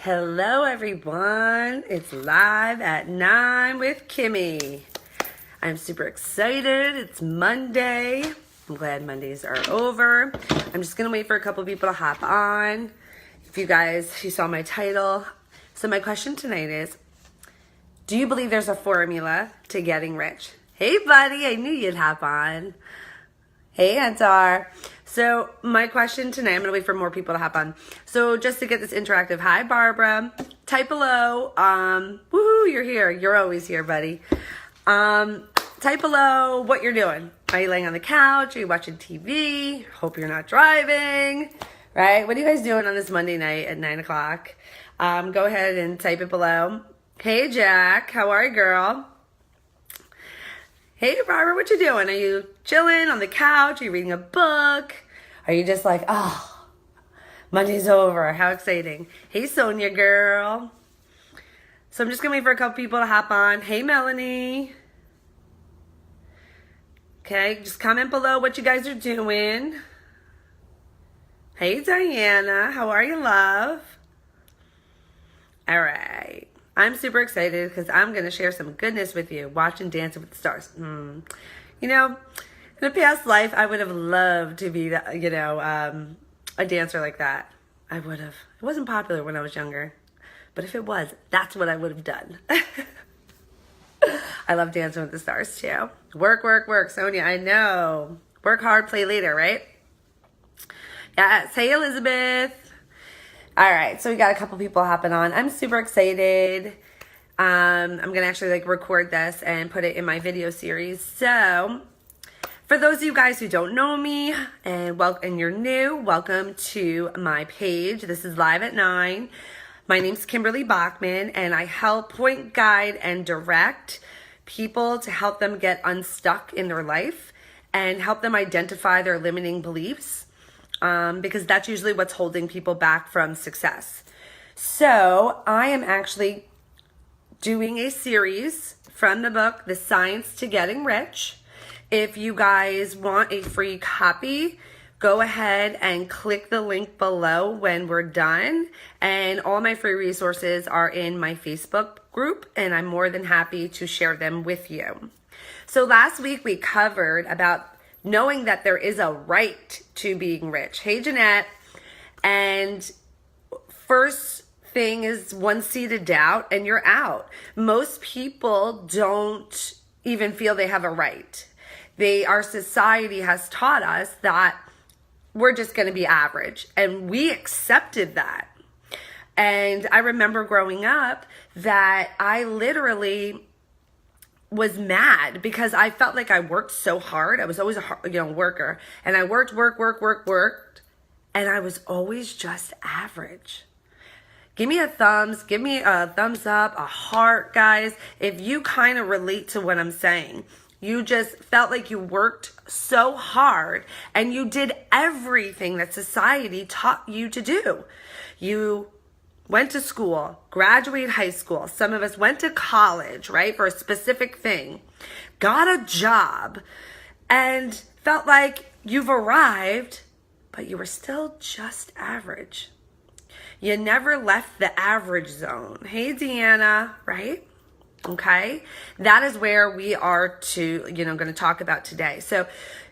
Hello everyone, it's Live at 9 with Kimmy. I'm super excited, it's Monday. I'm glad Mondays are over. I'm just gonna wait for a couple people to hop on. If you saw my title. So my question tonight is, do you believe there's a formula to getting rich? Hey buddy, I knew you'd hop on. Hey Antar. So my question tonight, I'm going to wait for more people to hop on. So just to get this interactive, hi Barbara, type below, woohoo, you're here. You're always here, buddy. Type below what you're doing. Are you laying on the couch? Are you watching TV? Hope you're not driving, right? What are you guys doing on this Monday night at 9 o'clock? Go ahead and type it below. Hey Jack, how are you, girl? Hey Barbara, what you doing? Are you chilling on the couch? Are you reading a book? Are you just like, oh, Monday's over. How exciting. Hey Sonia, girl. So I'm just going to wait for a couple people to hop on. Hey Melanie. Okay, just comment below what you guys are doing. Hey Diana, how are you, love? All right. I'm super excited because I'm going to share some goodness with you, watching Dancing with the Stars. You know, in a past life, I would have loved to be, a dancer like that. I would have. It wasn't popular when I was younger, but if it was, that's what I would have done. I love Dancing with the Stars too. Work, work, work. Sonia, I know. Work hard, play later, right? Yes. Hey, Elizabeth. All right, so we got a couple people hopping on. I'm super excited. I'm going to actually record this and put it in my video series. So for those of you guys who don't know me and you're new, welcome to my page. This is Live at 9. My name's Kimberly Bachmann, and I help point, guide, and direct people to help them get unstuck in their life and help them identify their limiting beliefs. Because that's usually what's holding people back from success. So I am actually doing a series from the book, The Science to Getting Rich. If you guys want a free copy, go ahead and click the link below when we're done. And all my free resources are in my Facebook group, and I'm more than happy to share them with you. So last week we covered about knowing that there is a right to being rich. Hey, Jeanette. And first thing is one seed of doubt and you're out. Most people don't even feel they have a right. Our society has taught us that we're just going to be average. And we accepted that. And I remember growing up that I literally was mad because I felt like I worked so hard. I was always a worker, and I worked, and I was always just average. Give me a thumbs up, a heart, guys, if you kind of relate to what I'm saying. You just felt like you worked so hard and you did everything that society taught you to do. You went to school, graduated high school. Some of us went to college, right, for a specific thing, got a job, and felt like you've arrived, but you were still just average. You never left the average zone. Hey, Deanna, right? Okay. That is where we are going to talk about today. So,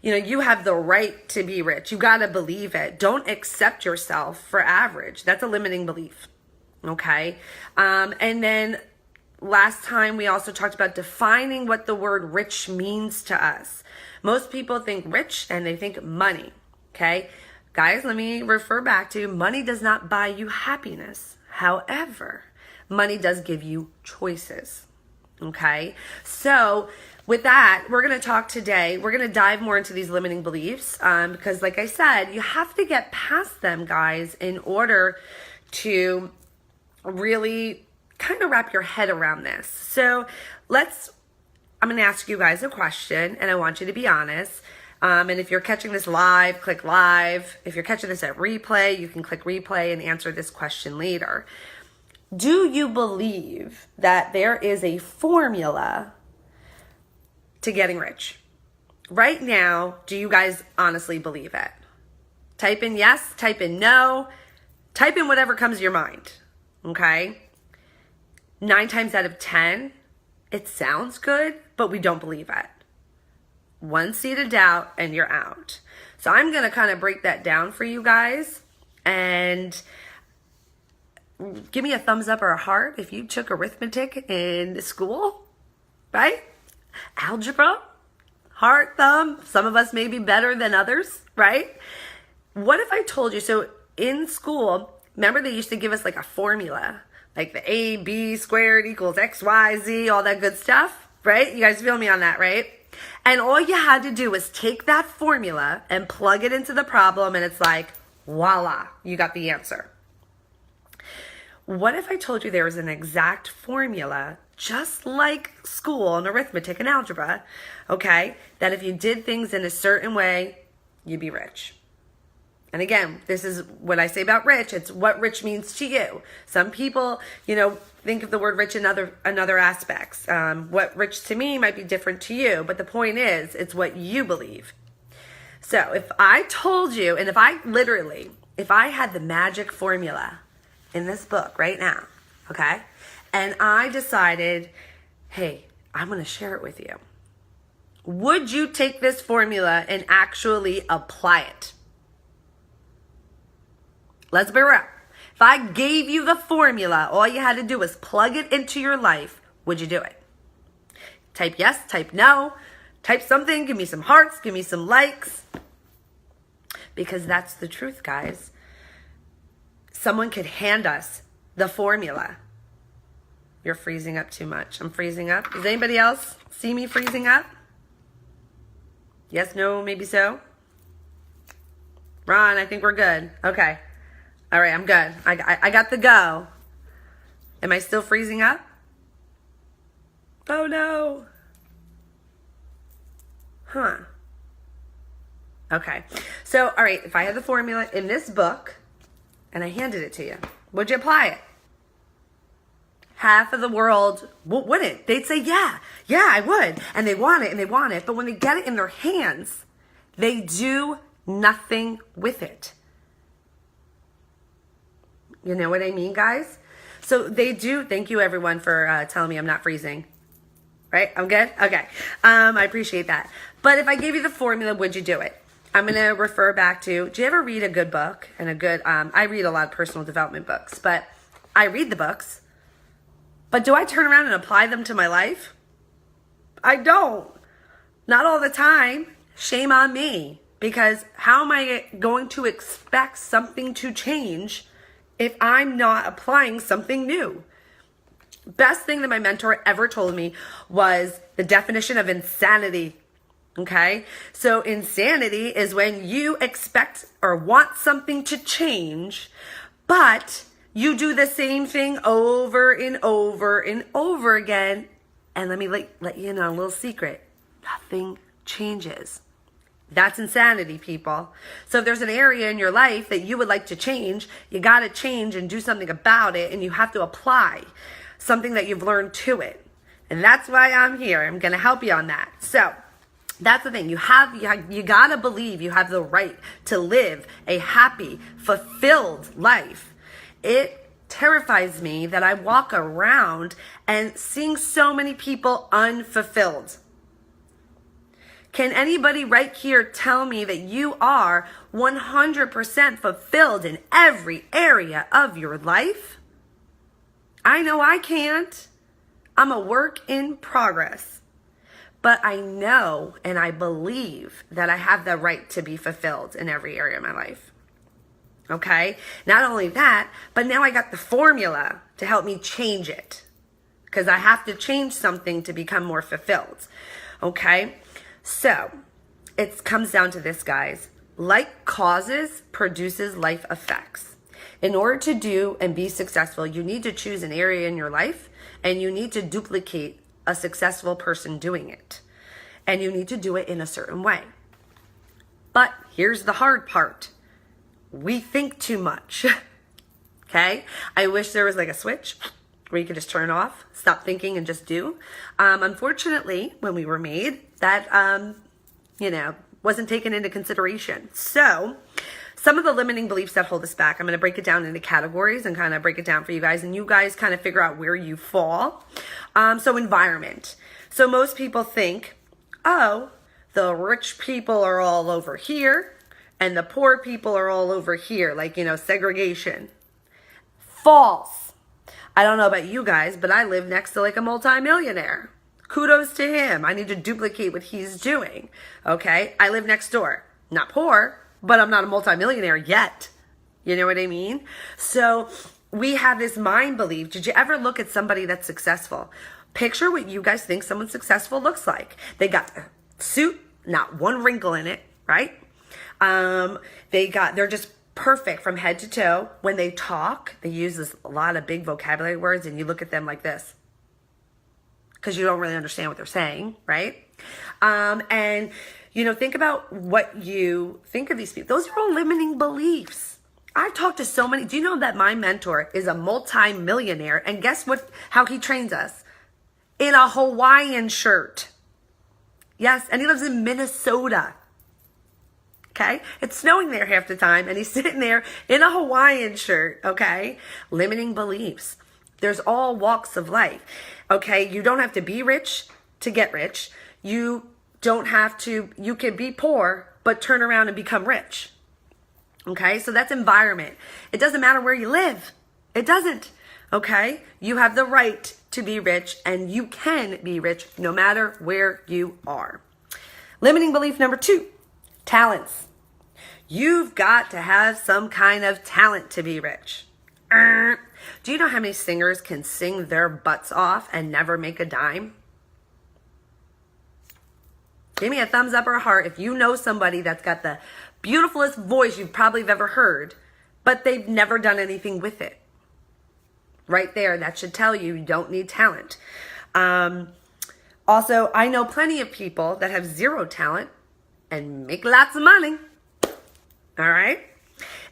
you have the right to be rich. You got to believe it. Don't accept yourself for average. That's a limiting belief. Okay. And then last time we also talked about defining what the word rich means to us. Most people think rich and they think money. Okay. Guys, let me refer back to money does not buy you happiness. However, money does give you choices. Okay. So with that, we're going to talk today. We're going to dive more into these limiting beliefs because like I said, you have to get past them, guys, in order to really kind of wrap your head around this. So I'm going to ask you guys a question, and I want you to be honest. And if you're catching this live, click live. If you're catching this at replay, you can click replay and answer this question later. Do you believe that there is a formula to getting rich? Right now, do you guys honestly believe it? Type in yes, type in no, type in whatever comes to your mind. okay? 9 times out of 10, it sounds good, but we don't believe it. One seed of doubt and you're out. So I'm going to kind of break that down for you guys, and give me a thumbs up or a heart if you took arithmetic in school, right? Algebra, heart, thumb. Some of us may be better than others, right? What if I told you, so in school, remember they used to give us like a formula, like the A, B squared equals X, Y, Z, all that good stuff, right? You guys feel me on that, right? And all you had to do was take that formula and plug it into the problem, and it's like, voila, you got the answer. What if I told you there was an exact formula, just like school and arithmetic and algebra, okay, that if you did things in a certain way, you'd be rich? And again, this is what I say about rich. It's what rich means to you. Some people, think of the word rich in other aspects. What rich to me might be different to you, but the point is, it's what you believe. So if I told you, and if I had the magic formula in this book right now, okay, and I decided, hey, I'm going to share it with you, would you take this formula and actually apply it? Let's be real. If I gave you the formula, all you had to do was plug it into your life, would you do it? Type yes, type no, type something, give me some hearts, give me some likes. Because that's the truth, guys. Someone could hand us the formula. You're freezing up too much. I'm freezing up. Does anybody else see me freezing up? Yes, no, maybe so? Ron, I think we're good. Okay. All right, I'm good. I got the go. Am I still freezing up? Oh, no. Huh. Okay. So, all right, if I had the formula in this book and I handed it to you, would you apply it? Half of the world wouldn't. They'd say, yeah, I would. And they want it. But when they get it in their hands, they do nothing with it. You know what I mean, guys? So they do. Thank you, everyone, for telling me I'm not freezing. Right? I'm good? Okay. I appreciate that. But if I gave you the formula, would you do it? I'm going to refer back to, do you ever read a good book? And I read a lot of personal development books, but I read the books. But do I turn around and apply them to my life? I don't. Not all the time. Shame on me. Because how am I going to expect something to change if I'm not applying something new? Best thing that my mentor ever told me was the definition of insanity. Okay? So insanity is when you expect or want something to change, but you do the same thing over and over and over again. And let me let you know a little secret. Nothing changes. That's insanity, people. So if there's an area in your life that you would like to change, you got to change and do something about it, and you have to apply something that you've learned to it. And that's why I'm here. I'm going to help you on that. So that's the thing. You got to believe you have the right to live a happy, fulfilled life. It terrifies me that I walk around and seeing so many people unfulfilled. Can anybody right here tell me that you are 100% fulfilled in every area of your life? I know I can't. I'm a work in progress. But I know and I believe that I have the right to be fulfilled in every area of my life. Okay? Not only that, but now I got the formula to help me change it. Because I have to change something to become more fulfilled. Okay? So, it comes down to this, guys. Like causes produces life effects. In order to do and be successful, you need to choose an area in your life, and you need to duplicate a successful person doing it. And you need to do it in a certain way. But here's the hard part. We think too much. Okay? I wish there was like a switch where you could just turn off, stop thinking, and just do. Unfortunately, when we were made, that, wasn't taken into consideration. So some of the limiting beliefs that hold us back. I'm going to break it down into categories and kind of break it down for you guys, and you guys kind of figure out where you fall. So environment. So most people think, oh, the rich people are all over here and the poor people are all over here, like, segregation. False. I don't know about you guys, but I live next to like a multimillionaire. Kudos to him. I need to duplicate what he's doing. Okay? I live next door. Not poor, but I'm not a multimillionaire yet. You know what I mean? So we have this mind belief. Did you ever look at somebody that's successful? Picture what you guys think someone successful looks like. They got a suit, not one wrinkle in it, right? They're just perfect from head to toe. When they talk, they use a lot of big vocabulary words, and you look at them like this because you don't really understand what they're saying, right? And think about what you think of these people. Those are all limiting beliefs. I've talked to so many. Do you know that my mentor is a multi-millionaire? And guess what? How he trains us? In a Hawaiian shirt. Yes, and he lives in Minnesota. Okay? It's snowing there half the time, and he's sitting there in a Hawaiian shirt, okay? Limiting beliefs. There's all walks of life, okay? You don't have to be rich to get rich. You can be poor, but turn around and become rich, okay? So that's environment. It doesn't matter where you live. It doesn't, okay? You have the right to be rich, and you can be rich no matter where you are. Limiting belief number 2, talents. You've got to have some kind of talent to be rich. Do you know how many singers can sing their butts off and never make a dime? Give me a thumbs up or a heart if you know somebody that's got the beautifulest voice you've probably ever heard, but they've never done anything with it. Right there, that should tell you don't need talent. Also, I know plenty of people that have zero talent and make lots of money. All right?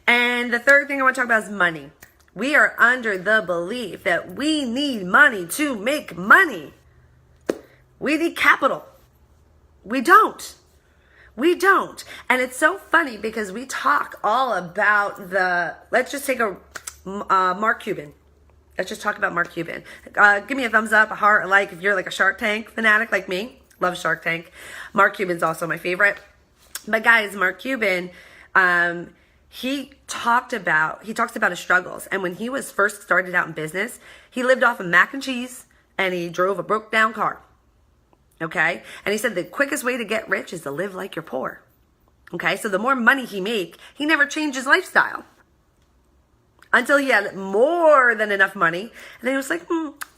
And the third thing I want to talk about is money. We are under the belief that we need money to make money. We need capital. We don't. We don't. And it's so funny because we talk all about let's just take Mark Cuban. Let's just talk about Mark Cuban. Give me a thumbs up, a heart, a like if you're like a Shark Tank fanatic like me. Love Shark Tank. Mark Cuban's also my favorite. But guys, Mark Cuban, he talks about his struggles. And when he was first started out in business, he lived off of mac and cheese and he drove a broke down car. Okay? And he said the quickest way to get rich is to live like you're poor. Okay? So the more money he he never changed his lifestyle until he had more than enough money. And then he was like,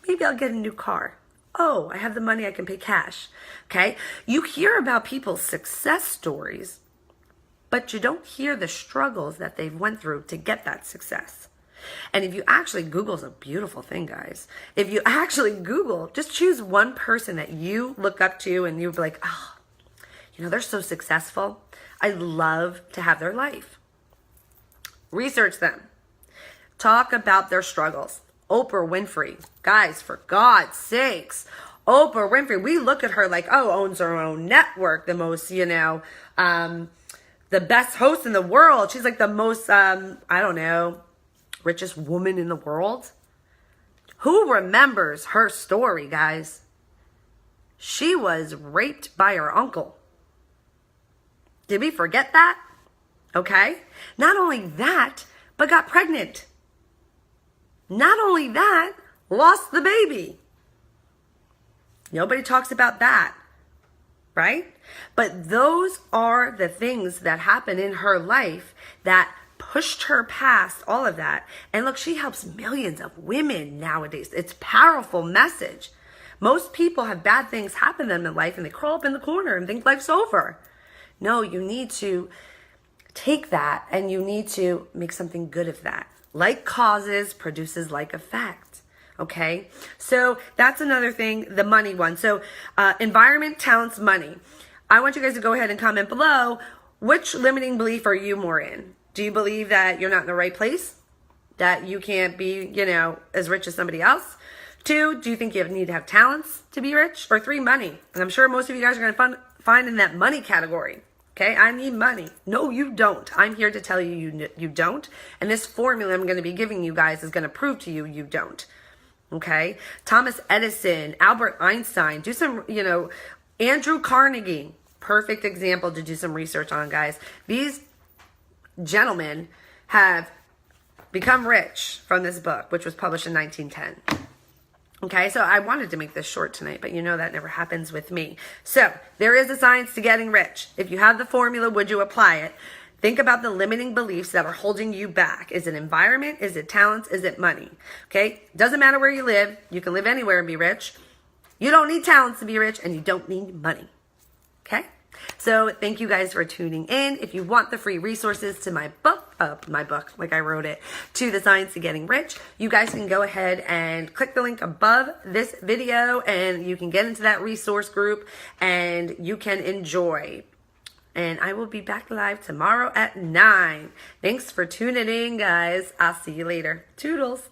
maybe I'll get a new car. Oh, I have the money, I can pay cash. Okay? You hear about people's success stories, but you don't hear the struggles that they've went through to get that success. And if you actually Google's a beautiful thing, guys. If you actually Google, just choose one person that you look up to and you'll be like, oh, they're so successful. I'd love to have their life. Research them. Talk about their struggles. Oprah Winfrey. Guys, for God's sakes. Oprah Winfrey, we look at her like, owns her own network, the most, the best host in the world. She's like the most, richest woman in the world. Who remembers her story, guys? She was raped by her uncle. Did we forget that? Okay. Not only that, but got pregnant. Not only that, lost the baby. Nobody talks about that, right? But those are the things that happen in her life that pushed her past all of that. And look, she helps millions of women nowadays. It's a powerful message. Most people have bad things happen to them in life and they crawl up in the corner and think life's over. No, you need to take that and you need to make something good of that. Like causes produces like effect. Okay, so that's another thing, the money one. So environment, talents, money. I want you guys to go ahead and comment below, which limiting belief are you more in? Do you believe that you're not in the right place? That you can't be, as rich as somebody else? 2, do you think you need to have talents to be rich? Or 3, money. And I'm sure most of you guys are going to find in that money category. Okay, I need money. No, you don't. I'm here to tell you you don't. And this formula I'm going to be giving you guys is going to prove to you you don't. Okay, Thomas Edison, Albert Einstein, do some, Andrew Carnegie, perfect example to do some research on, guys. These gentlemen have become rich from this book, which was published in 1910. Okay, so I wanted to make this short tonight, but that never happens with me. So there is a science to getting rich. If you have the formula, would you apply it? Think about the limiting beliefs that are holding you back. Is it environment? Is it talents? Is it money? Okay, doesn't matter where you live. You can live anywhere and be rich. You don't need talents to be rich, and you don't need money. Okay? So thank you guys for tuning in. If you want the free resources to my book, like I wrote it, to the Science of Getting Rich, you guys can go ahead and click the link above this video and you can get into that resource group and you can enjoy. And I will be back live tomorrow at 9. Thanks for tuning in, guys. I'll see you later. Toodles.